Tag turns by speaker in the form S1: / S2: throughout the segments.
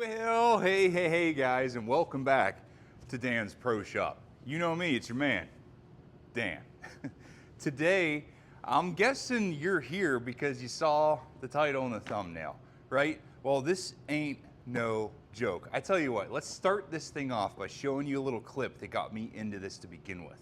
S1: Well, hey guys, and welcome back to Dan's Pro Shop. You know me, it's your man, Dan. Today, I'm guessing you're here because you saw the title and the thumbnail, right? Well, this ain't no joke. I tell you what, let's start this thing off by showing you a little clip that got me into this to begin with.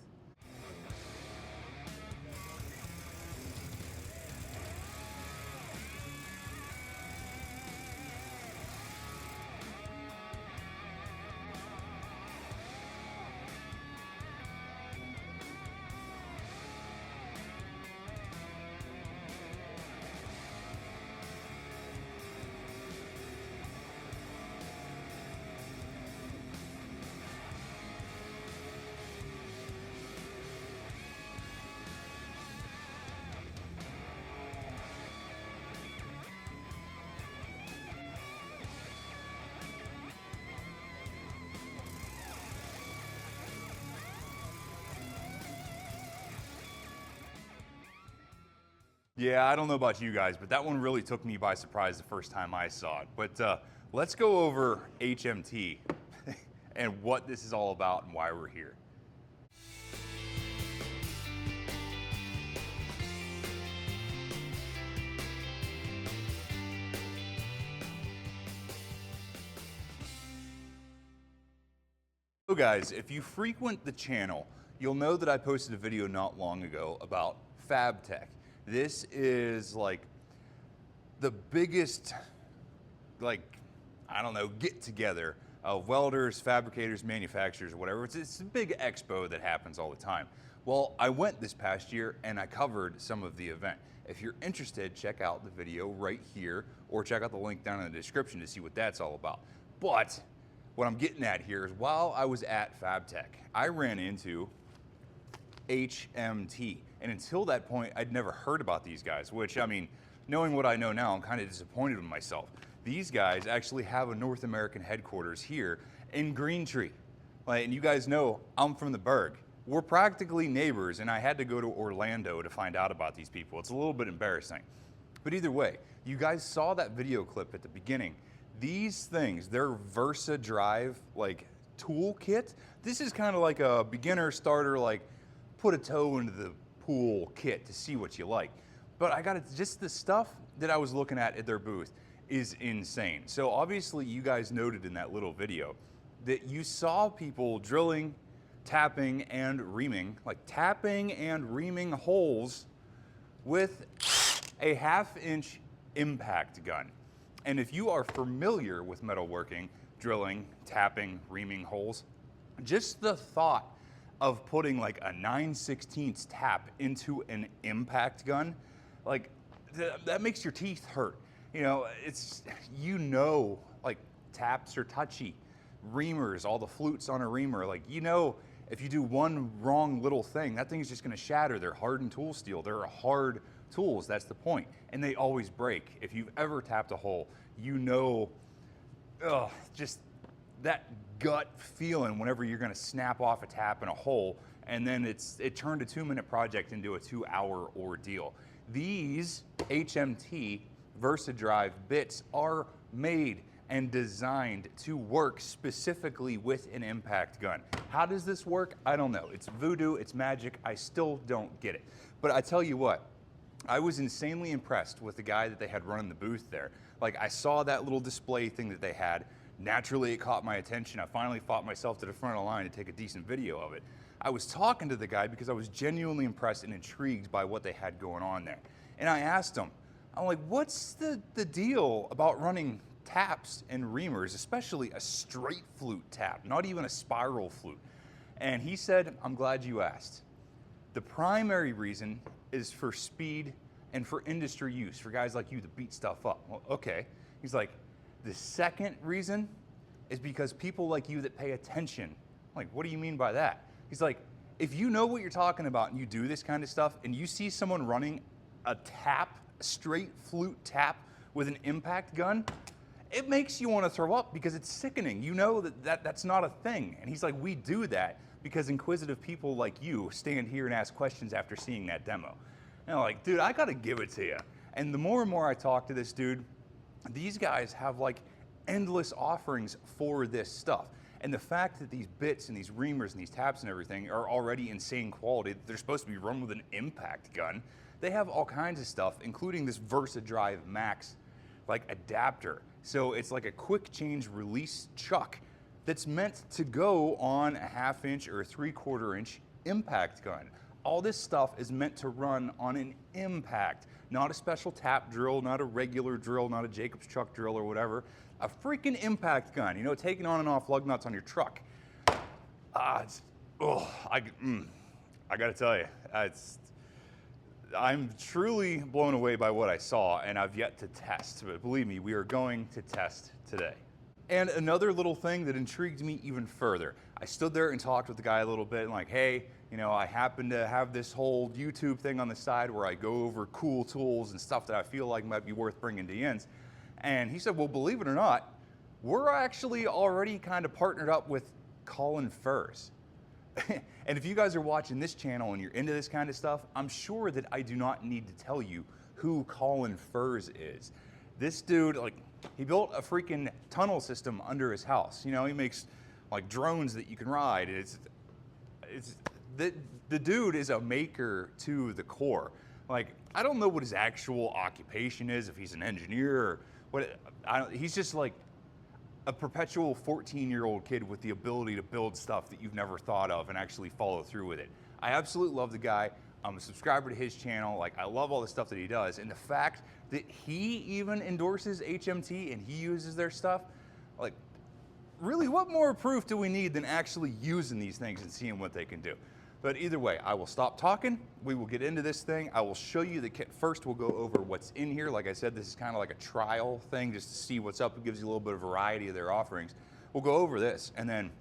S1: Yeah, I don't know about you guys, but that one really took me by surprise the first time I saw it. But let's go over HMT and what this is all about and why we're here. So guys, if you frequent the channel, you'll know that I posted a video not long ago about Fab Tech. This is like the biggest, I don't know, get together of welders, fabricators, manufacturers, whatever. It's a big expo that happens all the time. Well, I went this past year and I covered some of the event. If you're interested, check out the video right here or check out the link down in the description to see what that's all about. But what I'm getting at here is while I was at Fab Tech, I ran into HMT. And until that point, I'd never heard about these guys, which, I mean, knowing what I know now, I'm kind of disappointed with myself. These guys actually have a North American headquarters here in Green Tree. And you guys know I'm from the Berg. We're practically neighbors, and I had to go to Orlando to find out about these people. It's a little bit embarrassing. But either way, you guys saw that video clip at the beginning. These things, they're VersaDrive, toolkit. This is kind of like a beginner starter, put a toe into the pool kit to see what you like. But I got it, just the stuff that I was looking at their booth is insane. So obviously you guys noted in that little video that you saw people drilling, tapping, and reaming, tapping and reaming holes with a 1/2-inch impact gun. And if you are familiar with metalworking, drilling, tapping, reaming holes, just the thought of putting a 9/16 tap into an impact gun, that makes your teeth hurt. Taps are touchy. Reamers, all the flutes on a reamer, if you do one wrong little thing, that thing's just gonna shatter. They're hardened tool steel. They're hard tools, that's the point. And they always break. If you've ever tapped a hole, you know, just that gut feeling whenever you're gonna snap off a tap in a hole, and then it turned a 2-minute project into a 2-hour ordeal. These HMT VersaDrive bits are made and designed to work specifically with an impact gun. How does this work? I don't know. It's voodoo, it's magic, I still don't get it. But I tell you what, I was insanely impressed with the guy that they had running the booth there. I saw that little display thing that they had. Naturally, it caught my attention. I finally fought myself to the front of the line to take a decent video of it. I was talking to the guy because I was genuinely impressed and intrigued by what they had going on there. And I asked him, I'm like, what's the deal about running taps and reamers, especially a straight flute tap, not even a spiral flute? And he said, I'm glad you asked. The primary reason is for speed and for industry use, for guys like you to beat stuff up. Well, okay. He's like, the second reason is because people like you that pay attention. I'm like, what do you mean by that? He's like, if you know what you're talking about and you do this kind of stuff and you see someone running a tap, a straight flute tap with an impact gun, it makes you want to throw up because it's sickening. You know that's not a thing. And he's like, we do that because inquisitive people like you stand here and ask questions after seeing that demo. And I'm like, dude, I got to give it to you. And the more and more I talk to this dude, these guys have endless offerings for this stuff. And the fact that these bits and these reamers and these taps and everything are already insane quality, they're supposed to be run with an impact gun. They have all kinds of stuff, including this VersaDrive Max like adapter. So it's like a quick change release chuck that's meant to go on a 1/2 inch or a 3/4 inch impact gun. All this stuff is meant to run on an impact, not a special tap drill, not a regular drill, not a Jacobs truck drill or whatever. A freaking impact gun, you know, taking on and off lug nuts on your truck. I gotta tell you, I'm truly blown away by what I saw, and I've yet to test, but believe me, we are going to test today. And another little thing that intrigued me even further, I stood there and talked with the guy a little bit and like, hey, you know, I happen to have this whole YouTube thing on the side where I go over cool tools and stuff that I feel like might be worth bringing to Jens. And he said, well, believe it or not, we're actually already kind of partnered up with Colin Furs. And if you guys are watching this channel and you're into this kind of stuff, I'm sure that I do not need to tell you who Colin Furs is. This dude, like, he built a freaking tunnel system under his house. You know, he makes like drones that you can ride. The dude is a maker to the core. Like, I don't know what his actual occupation is, if he's an engineer or what. He's just like a perpetual 14-year-old kid with the ability to build stuff that you've never thought of and actually follow through with it. I absolutely love the guy. I'm a subscriber to his channel. Like, I love all the stuff that he does. And the fact that he even endorses HMT and he uses their stuff, like, really, what more proof do we need than actually using these things and seeing what they can do? But either way, I will stop talking. We will get into this thing. I will show you the kit first. We'll go over what's in here. Like I said, this is kind of like a trial thing just to see what's up. It gives you a little bit of variety of their offerings. We'll go over this and then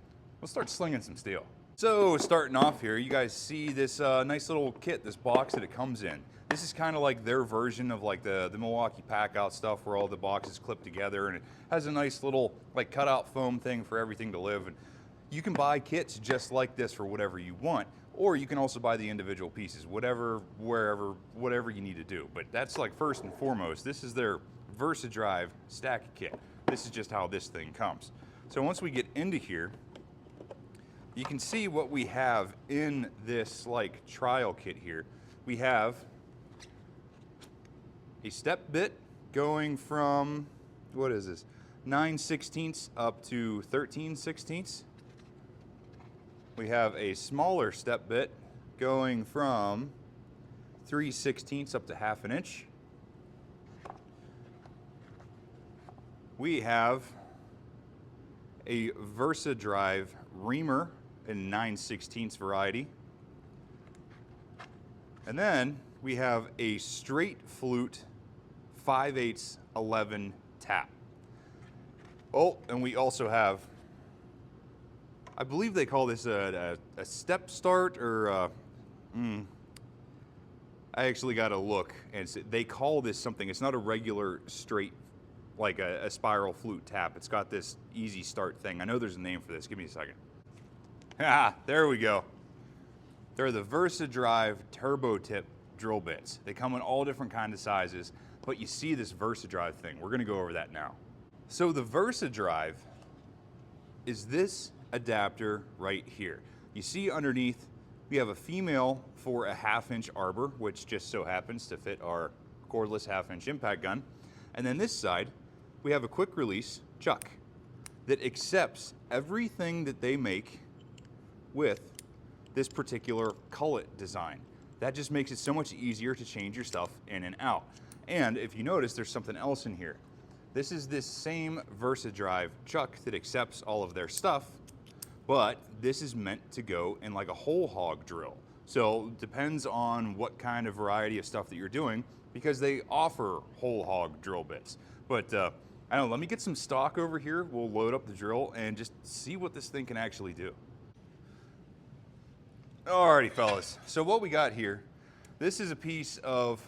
S1: we'll start slinging some steel. So starting off here, you guys see this nice little kit, this box that it comes in. This is kind of like their version of like the Milwaukee pack out stuff where all the boxes clip together, and it has a nice little like cutout foam thing for everything to live. And you can buy kits just like this for whatever you want, or you can also buy the individual pieces, whatever, wherever, whatever you need to do. But that's like first and foremost, this is their VersaDrive stack kit. This is just how this thing comes. So once we get into here, you can see what we have in this like trial kit here. We have a step bit going from, what is this, 9/16 up to 13/16. We have a smaller step bit going from 3/16 up to 1/2 inch. We have a VersaDrive reamer in 9/16 variety. And then we have a straight flute 5/8 11 tap. Oh, and we also have, I believe they call this a step start, or I actually got to look, and they call this something. It's not a regular straight, like a spiral flute tap. It's got this easy start thing. I know there's a name for this. Give me a second. Ah, there we go. They're the VersaDrive Turbo Tip drill bits. They come in all different kinds of sizes, but you see this VersaDrive thing. We're gonna go over that now. So the VersaDrive is this adapter right here. You see underneath, we have a female for a 1/2 inch arbor, which just so happens to fit our cordless 1/2 inch impact gun. And then this side, we have a quick release chuck that accepts everything that they make with this particular cullet design. That just makes it so much easier to change your stuff in and out. And if you notice, there's something else in here. This is this same VersaDrive chuck that accepts all of their stuff, but this is meant to go in like a whole hog drill. So it depends on what kind of variety of stuff that you're doing, because they offer whole hog drill bits. But I don't know, let me get some stock over here. We'll load up the drill and just see what this thing can actually do. Alrighty, fellas, so what we got here, this is a piece of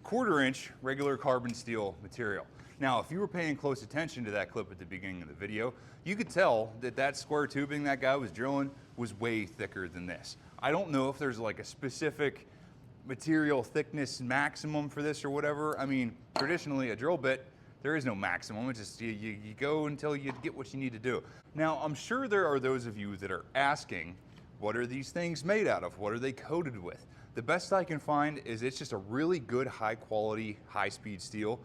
S1: 1/4 inch regular carbon steel material. Now, if you were paying close attention to that clip at the beginning of the video, you could tell that that square tubing that guy was drilling was way thicker than this. I don't know if there's like a specific material thickness maximum for this or whatever. I mean, traditionally a drill bit, There is no maximum. It's just you go until you get what you need to do. Now, I'm sure there are those of you that are asking, what are these things made out of? What are they coated with? The best I can find is it's just a really good, high quality, high speed steel,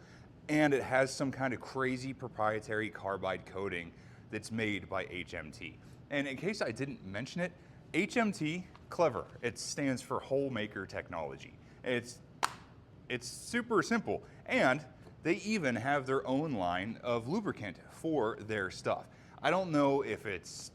S1: and it has some kind of crazy proprietary carbide coating that's made by HMT. And in case I didn't mention it, HMT, clever. It stands for Hole Maker Technology. It's super simple, and they even have their own line of lubricant for their stuff. I don't know if it's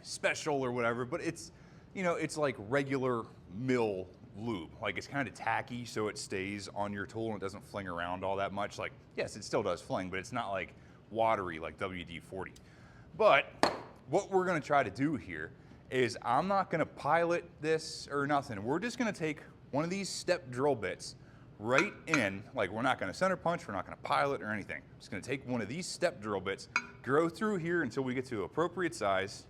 S1: special or whatever, but it's, you know, it's like regular mill lube. Like, it's kind of tacky, so it stays on your tool and it doesn't fling around all that much. Like, yes, it still does fling, but it's not like watery like WD-40. But what we're gonna try to do here is I'm not gonna pilot this or nothing. We're just gonna take one of these step drill bits right in, like, we're not gonna center punch, we're not gonna pilot or anything. I'm just gonna take one of these step drill bits, go through here until we get to appropriate size,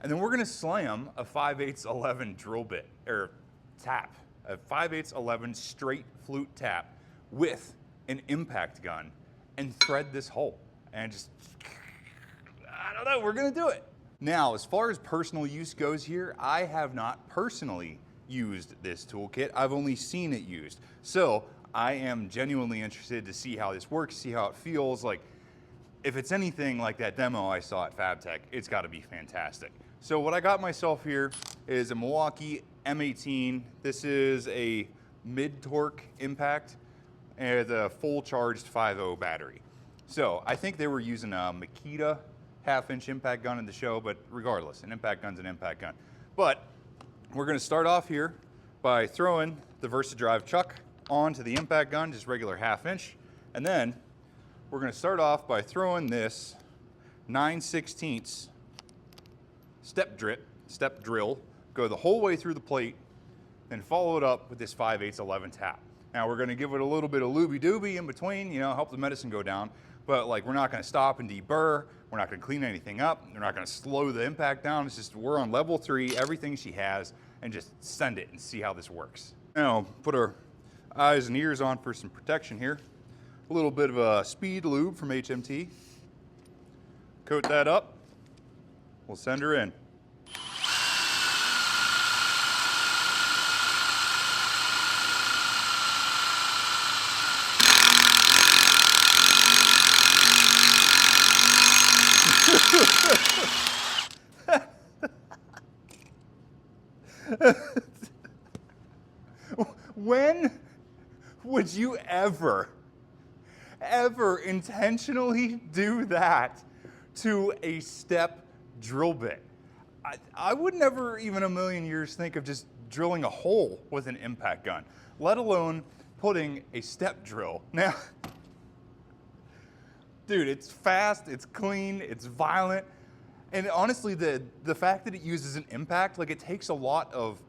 S1: and then we're gonna slam a 5/8 drill bit, or tap, a 5/8 straight flute tap with an impact gun and thread this hole. And just, I don't know, we're gonna do it. Now, as far as personal use goes here, I have not personally used this toolkit. I've only seen it used. So I am genuinely interested to see how this works, see how it feels. Like, if it's anything like that demo I saw at FabTech, it's gotta be fantastic. So what I got myself here is a Milwaukee M18. This is a mid-torque impact and a full charged 5.0 battery. So I think they were using a Makita 1/2-inch impact gun in the show, but regardless, an impact gun's an impact gun. But we're gonna start off here by throwing the VersaDrive chuck onto the impact gun, just regular 1/2-inch. And then we're gonna start off by throwing this 9/16 step drill, go the whole way through the plate, then follow it up with this 5/8 tap. Now we're gonna give it a little bit of looby-dooby in between, you know, help the medicine go down, but like, we're not gonna stop and deburr, we're not gonna clean anything up, we're not gonna slow the impact down. It's just, we're on level 3, everything she has, and just send it and see how this works. Now, put our eyes and ears on for some protection here. A little bit of a speed lube from HMT. Coat that up. We'll send her in. When would you ever intentionally do that to a step drill bit? I would never even a million years think of just drilling a hole with an impact gun, let alone putting a step drill. Now, dude, it's fast, it's clean, it's violent, and honestly, the fact that it uses an impact, like, it takes a lot of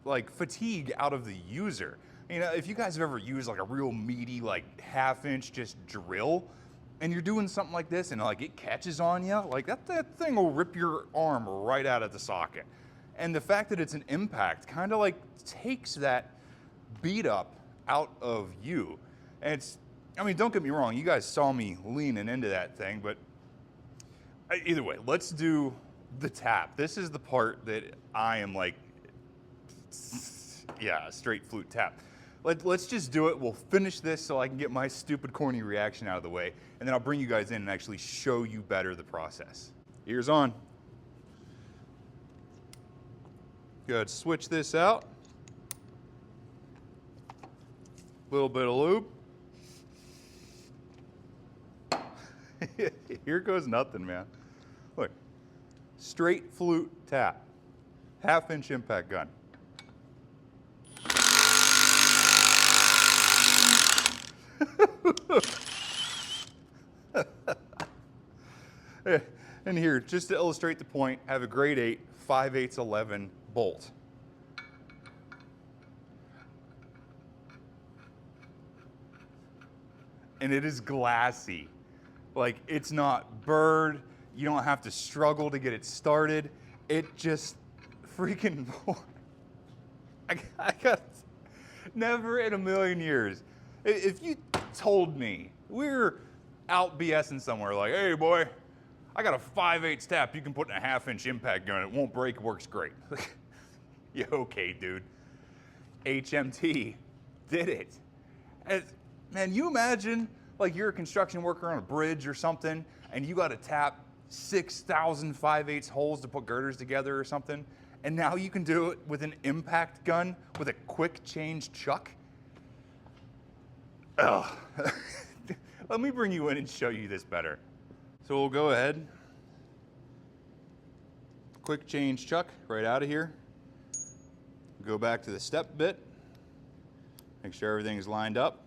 S1: like fatigue out of the user. You know, if you guys have ever used like a real meaty, like 1/2-inch just drill, and you're doing something like this and like it catches on you, like that thing will rip your arm right out of the socket. And the fact that it's an impact kind of like takes that beat up out of you. And it's, I mean, don't get me wrong, you guys saw me leaning into that thing, but either way, let's do the tap. This is the part that I am like, yeah, a straight flute tap. Let's just do it. We'll finish this so I can get my stupid corny reaction out of the way, and then I'll bring you guys in and actually show you better the process. Ears on. Good, switch this out. Little bit of lube. Here goes nothing, man. Look, straight flute tap, 1/2-inch impact gun. And here, just to illustrate the point, I have a grade 8 5/8 bolt. And it is glassy. Like, it's not burred. You don't have to struggle to get it started. It just freaking, I got, never in a million years. If you told me, we're out BSing somewhere like, hey boy, I got a 5/8 tap you can put in a 1/2-inch impact gun. It won't break, works great. Yeah, okay, dude. HMT did it. And, man, you imagine like you're a construction worker on a bridge or something and you got to tap 6,000 5/8 holes to put girders together or something, and now you can do it with an impact gun with a quick change chuck? Oh. Let me bring you in and show you this better. So we'll go ahead, quick change chuck right out of here. Go back to the step bit, make sure everything's lined up.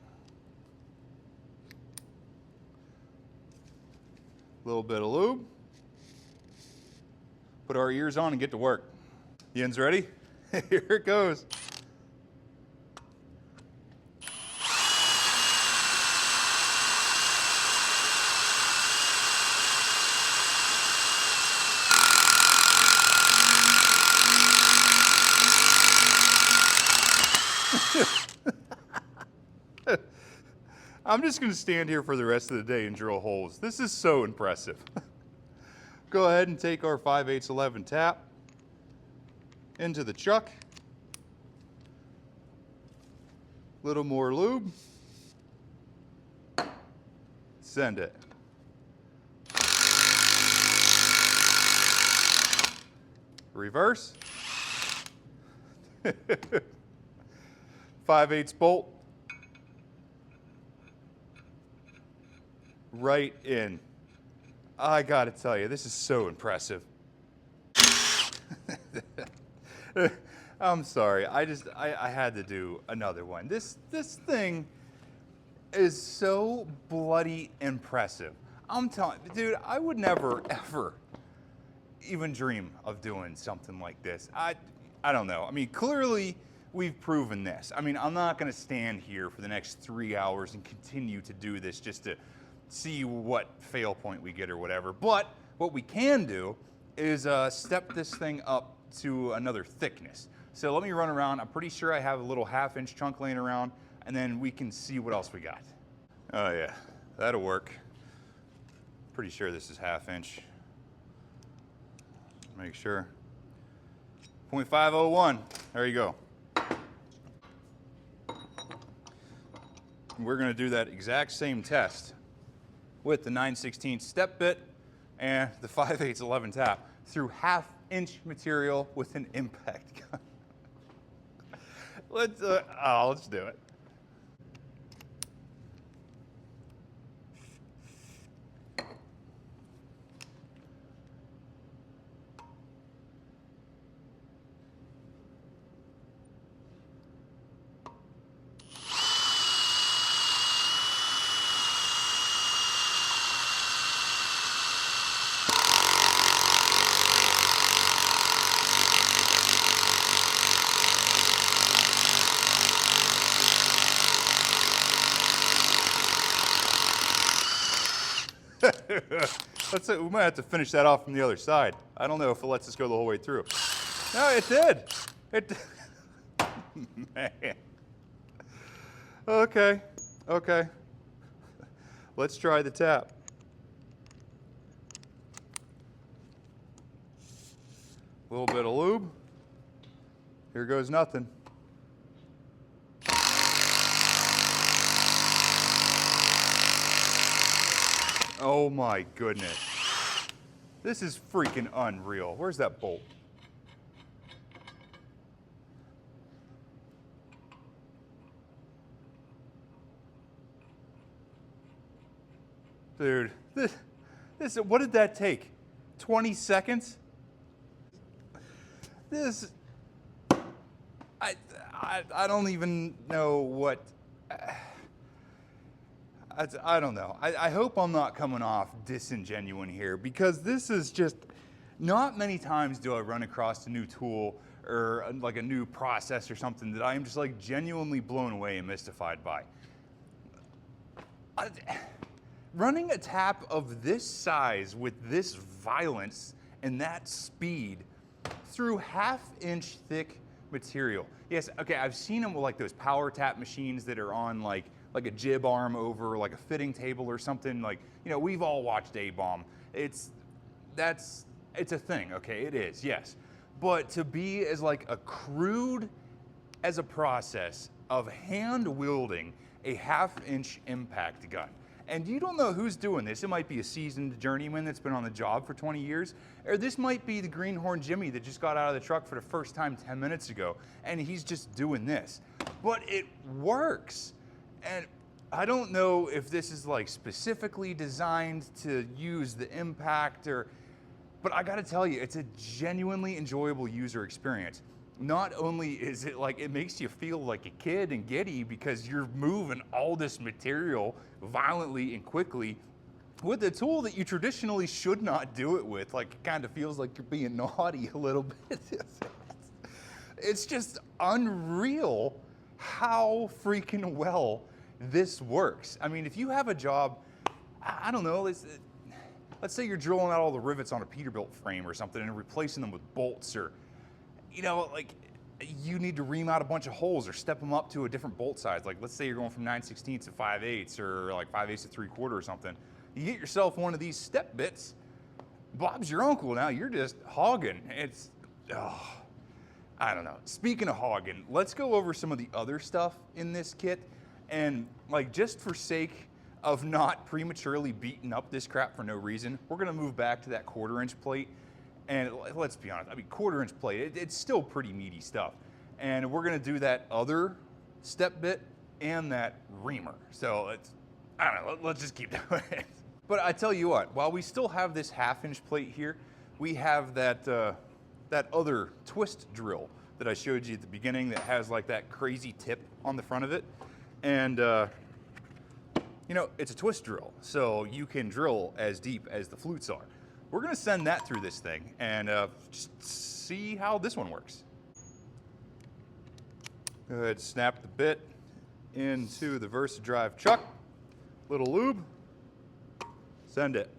S1: A little bit of lube. Put our ears on and get to work. Yin's ready? Here it goes. I'm just going to stand here for the rest of the day and drill holes. This is so impressive. Go ahead and take our 5/8 11 tap into the chuck. Little more lube. Send it. Reverse. 5/8 bolt. Right in. I gotta tell you, this is so impressive. I'm sorry, I had to do another one. This thing is so bloody impressive. I'm telling you, dude, I would never, ever even dream of doing something like this. I don't know. I mean, clearly we've proven this. I mean, I'm not gonna stand here for the next 3 hours and continue to do this just to see what fail point we get or whatever. But what we can do is step this thing up to another thickness. So let me run around. I'm pretty sure I have a little 1/2-inch chunk laying around, and then we can see what else we got. Oh yeah, that'll work. Pretty sure this is 1/2-inch. Make sure. 0.501, there you go. We're gonna do that exact same test with the 9/16 step bit and the 5/8 11 tap through 1/2-inch material with an impact gun. Let's do it. We might have to finish that off from the other side. I don't know if it lets us go the whole way through. No, it did. Man. Okay. Let's try the tap. A little bit of lube. Here goes nothing. Oh my goodness. This is freaking unreal. Where's that bolt? Dude, this what did that take? 20 seconds? I don't even know what. I don't know. I hope I'm not coming off disingenuous here, because this is just, not many times do I run across a new tool or like a new process or something that I am just like genuinely blown away and mystified by. Running a tap of this size with this violence and that speed through 1/2-inch thick material. Yes, okay, I've seen them with like those power tap machines that are on like like a jib arm over like a fitting table or something. Like, you know, we've all watched A-bomb. It's a thing, okay? It is, yes. But to be as like a crude as a process of hand wielding a 1/2-inch impact gun. And you don't know who's doing this. It might be a seasoned journeyman that's been on the job for 20 years, or this might be the Greenhorn Jimmy that just got out of the truck for the first time 10 minutes ago, and he's just doing this. But it works. And I don't know if this is like specifically designed to use the impact but I gotta tell you, it's a genuinely enjoyable user experience. Not only is it like, it makes you feel like a kid and giddy because you're moving all this material violently and quickly with a tool that you traditionally should not do it with. Like, it kind of feels like you're being naughty a little bit. It's just unreal how freaking well this works. I mean, if you have a job, I don't know, let's say you're drilling out all the rivets on a Peterbilt frame or something and replacing them with bolts, or, you know, like you need to ream out a bunch of holes or step them up to a different bolt size. Like, let's say you're going from 9/16 to 5/8 or like 5/8 to 3/4 or something. You get yourself one of these step bits, Bob's your uncle now. You're just hogging. It's, I don't know. Speaking of hogging, let's go over some of the other stuff in this kit. And like, just for sake of not prematurely beating up this crap for no reason, we're gonna move back to that 1/4-inch plate. And let's be honest, I mean, 1/4-inch plate, it's still pretty meaty stuff. And we're gonna do that other step bit and that reamer. So I don't know, let's just keep doing it. But I tell you what, while we still have this 1/2-inch plate here, we have that other twist drill that I showed you at the beginning that has like that crazy tip on the front of it. And you know, it's a twist drill, so you can drill as deep as the flutes are. We're gonna send that through this thing and just see how this one works. Go ahead, snap the bit into the VersaDrive chuck. Little lube, send it.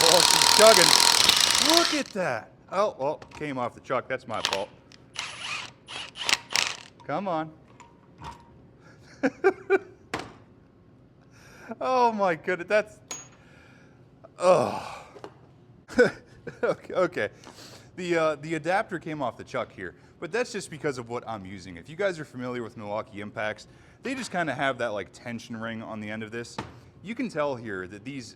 S1: Oh, she's chugging. Look at that. Oh, well, came off the truck. That's my fault. Come on. Oh my goodness, that's, oh. Okay. The adapter came off the chuck here, but that's just because of what I'm using. If you guys are familiar with Milwaukee impacts, they just kind of have that like tension ring on the end of this. You can tell here that the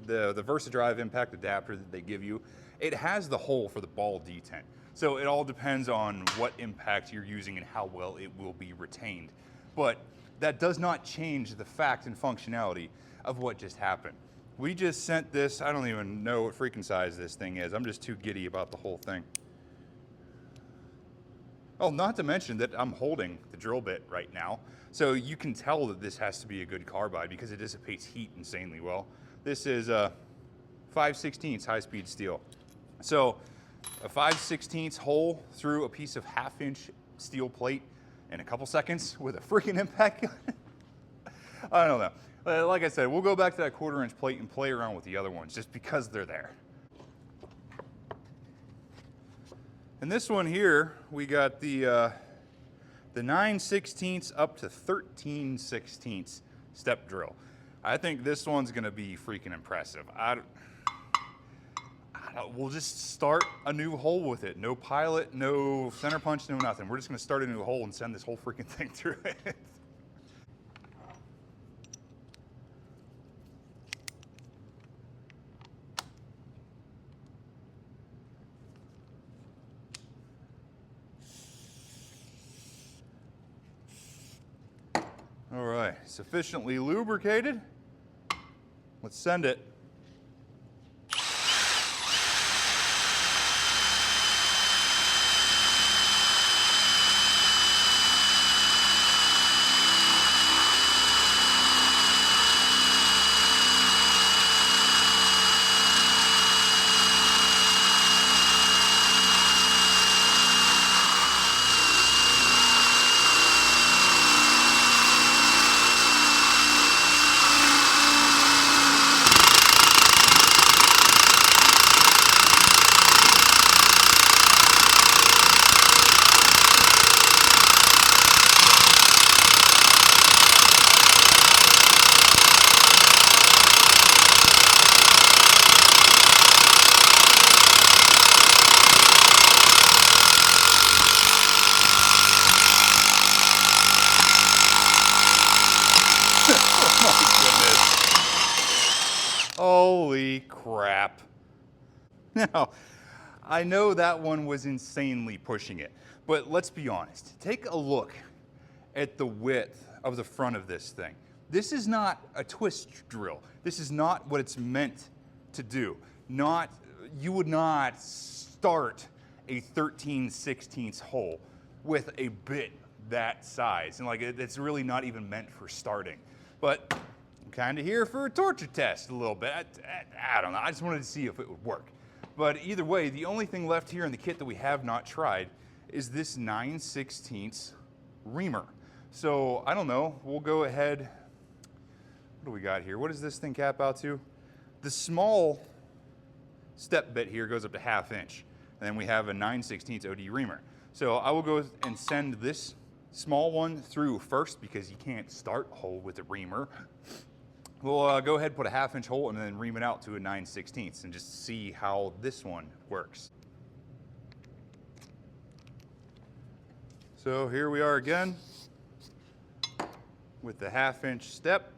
S1: VersaDrive impact adapter that they give you, it has the hole for the ball detent. So it all depends on what impact you're using and how well it will be retained. But that does not change the fact and functionality of what just happened. We just sent this, I don't even know what freaking size this thing is. I'm just too giddy about the whole thing. Oh, not to mention that I'm holding the drill bit right now. So you can tell that this has to be a good carbide because it dissipates heat insanely well. This is a 5/16 high-speed steel. So a 5/16 hole through a piece of 1/2-inch steel plate in a couple seconds with a freaking impact gun. I don't know. Like I said, we'll go back to that 1/4-inch plate and play around with the other ones just because they're there. And this one here, we got the 9/16 up to 13/16 step drill. I think this one's gonna be freaking impressive. We'll just start a new hole with it. No pilot, no center punch, no nothing. We're just gonna start a new hole and send this whole freaking thing through it. All right, sufficiently lubricated. Let's send it. Holy crap. Now, I know that one was insanely pushing it, but let's be honest. Take a look at the width of the front of this thing. This is not a twist drill. This is not what it's meant to do. You would not start a 13/16 hole with a bit that size. And like, it's really not even meant for starting. But I'm kind of here for a torture test a little bit. I don't know, I just wanted to see if it would work. But either way, the only thing left here in the kit that we have not tried is this 9/16 reamer. So I don't know, we'll go ahead. What do we got here? What does this thing cap out to? The small step bit here goes up to 1/2 inch. And then we have a 9/16 OD reamer. So I will go and send this small one through first because you can't start a hole with a reamer. We'll go ahead and put a 1/2 inch hole and then ream it out to a 9/16 and just see how this one works. So here we are again with the 1/2 inch step.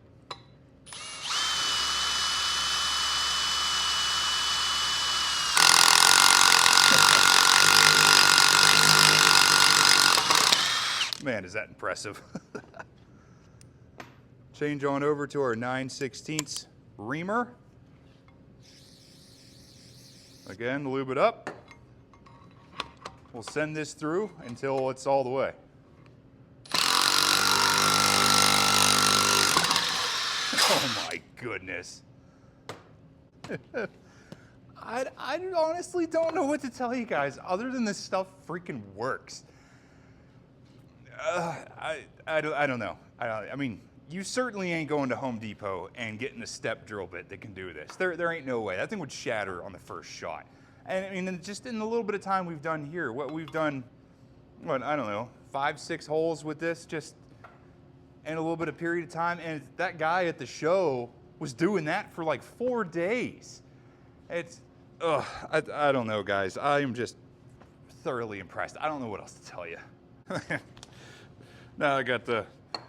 S1: Man, is that impressive. Change on over to our 9/16 reamer. Again, lube it up. We'll send this through until it's all the way. Oh my goodness. I honestly don't know what to tell you guys other than this stuff freaking works. I don't know. I mean, you certainly ain't going to Home Depot and getting a step drill bit that can do this. There ain't no way. That thing would shatter on the first shot. And I mean, just in the little bit of time we've done here, we've done, I don't know, 5-6 holes with this just in a little bit of period of time. And that guy at the show was doing that for like 4 days. I don't know, guys. I am just thoroughly impressed. I don't know what else to tell you. Now I got the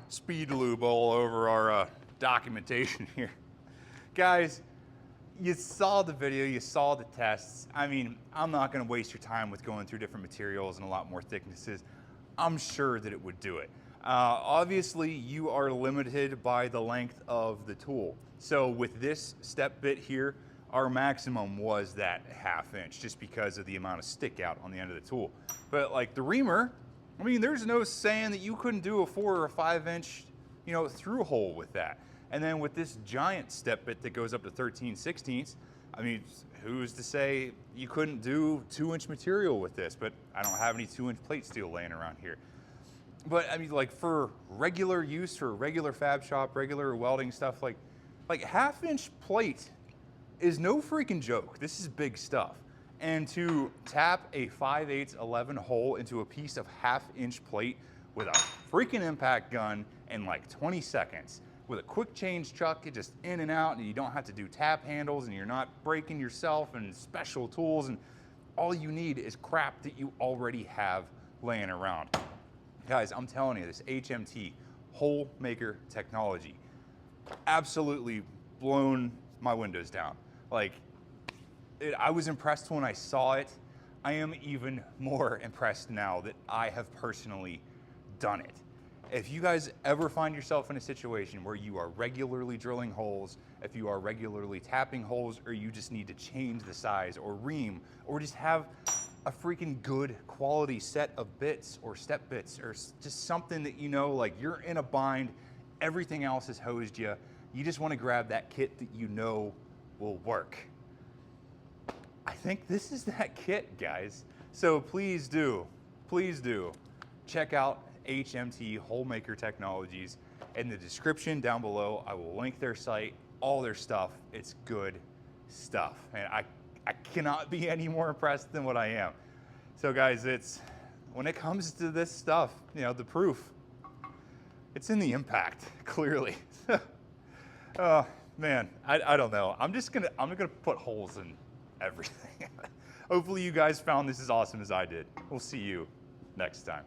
S1: speed lube all over our documentation here. Guys, you saw the video, you saw the tests. I mean, I'm not gonna waste your time with going through different materials and a lot more thicknesses. I'm sure that it would do it. Obviously, you are limited by the length of the tool. So with this step bit here, our maximum was that 1/2 inch just because of the amount of stick out on the end of the tool. But like the reamer, I mean, there's no saying that you couldn't do a 4 or a 5 inch, through hole with that. And then with this giant step bit that goes up to 13/16, I mean, who's to say you couldn't do 2-inch material with this? But I don't have any 2-inch plate steel laying around here. But I mean, like for regular use, for regular fab shop, regular welding stuff, like 1/2 inch plate is no freaking joke. This is big stuff. And to tap a 5/8 11 hole into a piece of 1/2 inch plate with a freaking impact gun in like 20 seconds, with a quick change chuck, it just in and out, and you don't have to do tap handles, and you're not breaking yourself and special tools, and all you need is crap that you already have laying around. Guys, I'm telling you, this HMT hole maker technology absolutely blown my windows down. Like, I was impressed when I saw it. I am even more impressed now that I have personally done it. If you guys ever find yourself in a situation where you are regularly drilling holes, if you are regularly tapping holes, or you just need to change the size or ream, or just have a freaking good quality set of bits or step bits, or just something that like you're in a bind, everything else has hosed you, you just want to grab that kit that will work. I think this is that kit, guys. So please do check out HMT Hole Maker Technologies. In the description down below, I will link their site, all their stuff. It's good stuff. And I cannot be any more impressed than what I am. So guys, when it comes to this stuff, the proof, it's in the impact, clearly. Oh man, I don't know. I'm gonna put holes in everything. Hopefully you guys found this as awesome as I did. We'll see you next time.